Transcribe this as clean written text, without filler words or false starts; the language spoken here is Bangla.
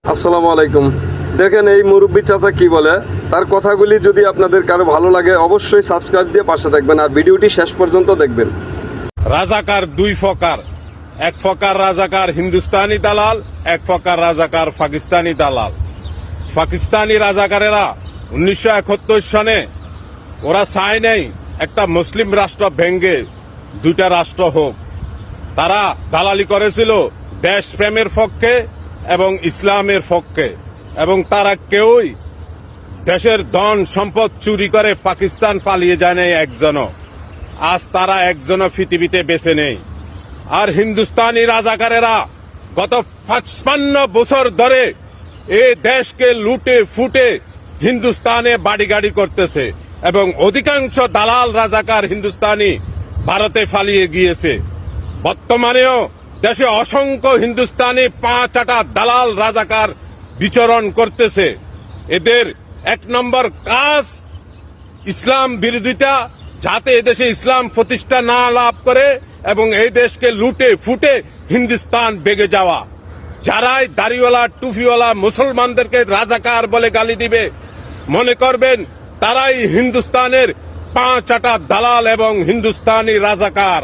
আসসালামু আলাইকুম। দেখেন এই মুরব্বী চাচা কি বলে, তার কথাগুলি যদি আপনাদের কারো ভালো লাগে অবশ্যই সাবস্ক্রাইব দিয়ে পাশে থাকবেন আর ভিডিওটি শেষ পর্যন্ত দেখবেন। রাজাকার দুই প্রকার, এক প্রকার রাজাকার হিন্দুস্তানি দালাল, এক প্রকার রাজাকার পাকিস্তানি দালাল। পাকিস্তানি রাজাকারেরা 1971 সনে ওরা চায় নাই একটা মুসলিম রাষ্ট্র ভেঙ্গে দুইটা রাষ্ট্র হোক। তারা দালালি করেছিল দেশপ্রেমের পক্ষে এবং ইসলামের পক্ষে, এবং তারা কেউই দেশের ধন সম্পদ চুরি করে পাকিস্তান পালিয়ে যায় নাই একজনও। আজ তারা একজনও পৃথিবীতে বেঁচে নেই। আর হিন্দুস্তানি রাজাকারেরা গত 55 বছর ধরে এই দেশকে লুটে ফুটে হিন্দুস্তানে বাড়িগাড়ি করতেছে, এবং অধিকাংশ দালাল রাজাকার হিন্দুস্তানি ভারতে পালিয়ে গিয়েছে। বর্তমানেও দেশে অসংখ্য হিন্দুস্তানি 5-8টা দালাল রাজাকার বিচরণ করতেছে। এদের এক নম্বর কাজ ইসলাম বিরোধিতা, যাতে এদেশে ইসলাম প্রতিষ্ঠা না লাভ করে এবং এই দেশকে লুটে ফুটে হিন্দুস্তান বেগে যাওয়া। যারাই দাড়িওয়ালা টুপিওয়ালা মুসলমানদেরকে রাজাকার বলে গালি দিবে, মনে করবেন তারাই হিন্দুস্তানের 5-8টা দালাল এবং হিন্দুস্তানি রাজাকার।